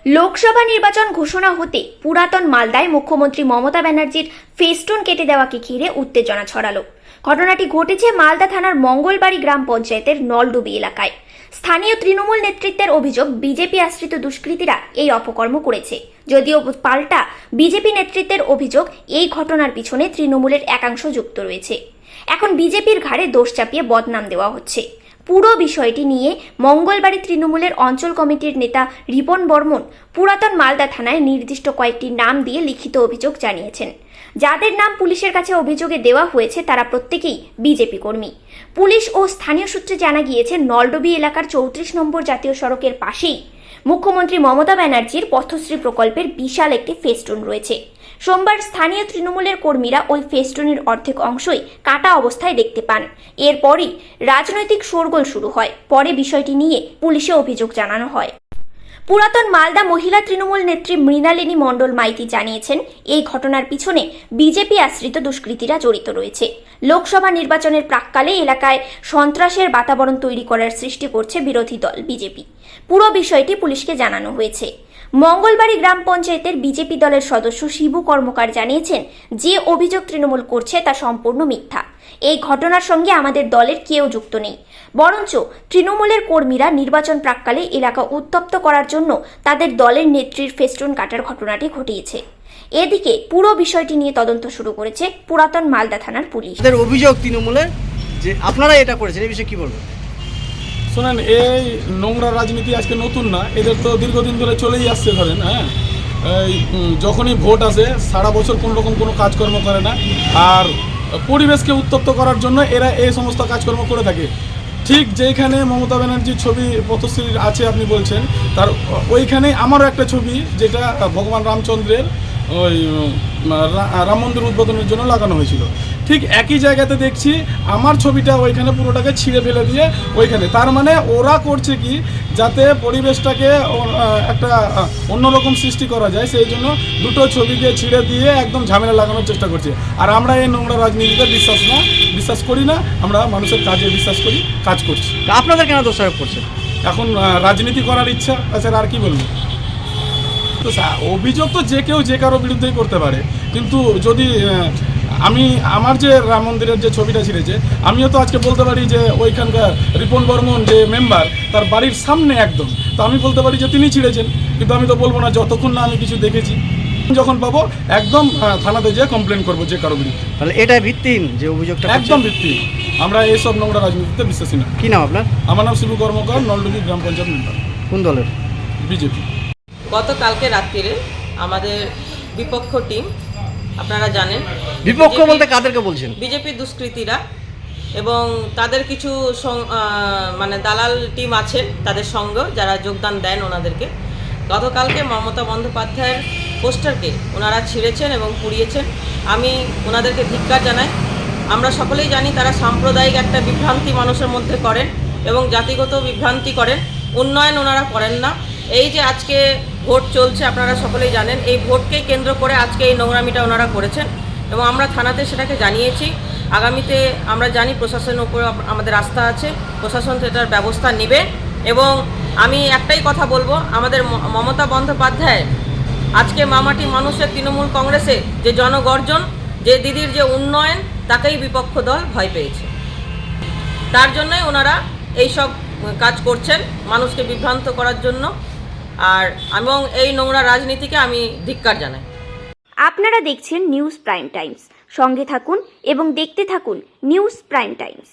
লোকসভা নির্বাচন ঘোষণা হতে পুরাতন মালদায় মুখ্যমন্ত্রী মমতা ব্যানার্জির ফেস্টুন কেটে দেওয়াকে ঘিরে উত্তেজনা ছড়ালো। ঘটনাটি ঘটেছে মালদা থানার মঙ্গলবাড়ি গ্রাম পঞ্চায়েতের নলডুবি এলাকায়। স্থানীয় তৃণমূল নেতৃত্বের অভিযোগ, বিজেপি আশ্রিত দুষ্কৃতীরা এই অপকর্ম করেছে। যদিও পাল্টা বিজেপি নেতৃত্বের অভিযোগ, এই ঘটনার পিছনে তৃণমূলের একাংশ যুক্ত রয়েছে। এখন বিজেপির ঘাড়ে দোষ চাপিয়ে বদনাম দেওয়া হচ্ছে। পুরো বিষয়টি নিয়ে মঙ্গলবাড়ি তৃণমূলের অঞ্চল কমিটির নেতা রিপন বর্মন পুরাতন মালদা থানায় নির্দিষ্ট কয়েকটি নাম দিয়ে লিখিত অভিযোগ জানিয়েছেন। যাদের নাম পুলিশের কাছে অভিযোগে দেওয়া হয়েছে তারা প্রত্যেকেই বিজেপি কর্মী। পুলিশ ও স্থানীয় সূত্রে জানা গিয়েছে, নলডুবি এলাকার 34 নম্বর জাতীয় সড়কের পাশেই মুখ্যমন্ত্রী মমতা ব্যানার্জির পথশ্রী প্রকল্পের বিশাল একটি ফেস্টুন রয়েছে। সোমবার স্থানীয় তৃণমূলের কর্মীরা ওই ফেস্টুনের অর্ধেক অংশই কাটা অবস্থায় দেখতে পান। এরপরই রাজনৈতিক শোরগোল শুরু হয়। পরে বিষয়টি নিয়ে পুলিশে অভিযোগ জানানো হয়। পুরাতন মালদা মহিলা তৃণমূল নেত্রী মৃণালিনী মণ্ডল মাইতি জানিয়েছেন, এই ঘটনার পিছনে বিজেপি আশ্রিত দুষ্কৃতীরা জড়িত রয়েছে। লোকসভা নির্বাচনের প্রাক্কালে এলাকায় সন্ত্রাসের বাতাবরণ তৈরি করার সৃষ্টি করছে বিরোধী দল বিজেপি। পুরো বিষয়টি পুলিশকে জানানো হয়েছে। মঙ্গলবাড়ি গ্রাম পঞ্চায়েতের বিজেপি দলের সদস্য শিবু কর্মকার জানিয়েছেন, যে অভিযোগ তৃণমূল করছে তা সম্পূর্ণ মিথ্যা। এই ঘটনার সঙ্গে আমাদের দলের কেউ যুক্ত নেই, বরঞ্চ তৃণমূলের কর্মীরা নির্বাচন প্রাক্কালে এলাকা উত্তপ্ত করার জন্য তাদের দলের নেত্রীর ফেস্টুন কাটার ঘটনাটি ঘটিয়েছে। এদিকে পুরো বিষয়টি নিয়ে তদন্ত শুরু করেছে পুরাতন মালদা থানার পুলিশ। অভিযোগ তৃণমূলের যে আপনারা এটা করেছেন, এই বিষয়ে কি বলবেন? শোনেন, এই নোংরা রাজনীতি আজকে নতুন না, এদের তো দীর্ঘদিন ধরে চলেই আসছে। ধরেন এই যখনই ভোট আসে সারা বছর কোনো রকম কোনো কাজকর্ম করে না, আর পরিবেশকে উত্তপ্ত করার জন্য এরা এই সমস্ত কাজকর্ম করে থাকে। ঠিক যেখানে মমতা ব্যানার্জির ছবি পথশ্রী আছে আপনি বলছেন, তার ওইখানে আমারও একটা ছবি, যেটা ভগবান রামচন্দ্রের ওই রাম মন্দির উদ্বোধনের জন্য লাগানো হয়েছিল। ঠিক একই জায়গাতে দেখছি আমার ছবিটা ওইখানে পুরোটাকে ছিঁড়ে ফেলে দিয়ে ওইখানে। তার মানে ওরা করছে কি, যাতে পরিবেশটাকে একটা অন্যরকম সৃষ্টি করা যায়, সেই জন্য দুটো ছবিকে ছিঁড়ে দিয়ে একদম ঝামেলা লাগানোর চেষ্টা করছে। আর আমরা এই নোংরা রাজনীতিতে বিশ্বাস করি না। আমরা মানুষের কাজে বিশ্বাস করি, কাজ করছি। আপনাদের কেন দোষারোপ করছে? এখন রাজনীতি করার ইচ্ছা আছে, আর কি বলবো? তো অভিযোগ তো যে কেউ যে কারো বিরুদ্ধেই করতে পারে, কিন্তু যদি আমার যে রাম মন্দিরের যে ছবিটা ছিঁড়েছে, আমিও তো আজকে বলতে পারি যে ওইখানকার রিপন বর্মন যে মেম্বার, তার বাড়ির সামনে একদম, তো আমি বলতে পারি যে তিনি ছিঁড়েছেন। কিন্তু আমি তো বলবো না যতক্ষণ না আমি কিছু দেখেছি। যখন পাবো একদম থানাতে যেয়ে কমপ্লেন করবো যে কারো বিরুদ্ধে। তাহলে এটা ভিত্তিহীন যে অভিযোগটা? একদম ভিত্তিহীন। আমরা এইসব নোংরা রাজনীতিতে বিশ্বাসী না। কি নাম আপনার? আমার নাম শিবু কর্মকার, নলডুবি গ্রাম পঞ্চায়েত মেম্বার। কোন দলের? বিজেপি। গতকালকে রাত্রিরে আমাদের বিপক্ষ টিম, আপনারা জানেন, বিপক্ষ বলতে কাদেরকে বলছেন? বিজেপি দুষ্কৃতীরা এবং তাদের কিছু মানে দালাল টিম আছে তাদের সঙ্গে, যারা যোগদান দেন ওনাদেরকে। গতকালকে মমতা বন্দ্যোপাধ্যায়ের পোস্টারকে ওনারা ছিঁড়েছেন এবং পুড়িয়েছেন। আমি ওনাদেরকে ধিক্কার জানাই। আমরা সকলেই জানি তারা সাম্প্রদায়িক একটা বিভ্রান্তি মানুষের মধ্যে করেন এবং জাতিগত বিভ্রান্তি করেন, উন্নয়ন ওনারা করেন না। এই যে আজকে ভোট চলছে, আপনারা সকলেই জানেন, এই ভোটকে কেন্দ্র করে আজকে এই নোংরামিটা ওনারা করেছেন এবং আমরা থানাতে সেটাকে জানিয়েছি। আগামীতে আমরা জানি প্রশাসনের উপর আমাদের আস্থা আছে, প্রশাসন সেটার ব্যবস্থা নেবে। এবং আমি একটাই কথা বলবো, আমাদের মমতা বন্দ্যোপাধ্যায় আজকে মামাটি মানুষের তৃণমূল কংগ্রেসে যে জনগর্জন, যে দিদির যে উন্নয়ন, তাকেই বিপক্ষ দল ভয় পেয়েছে। তার জন্যই ওনারা এইসব কাজ করছেন মানুষকে বিভ্রান্ত করার জন্য। আর এবং এই নোংরা রাজনীতিকে আমি ধিক্কার জানাই। আপনারা দেখছেন নিউজ প্রাইম টাইমস। সঙ্গে থাকুন এবং দেখতে থাকুন নিউজ প্রাইম টাইমস।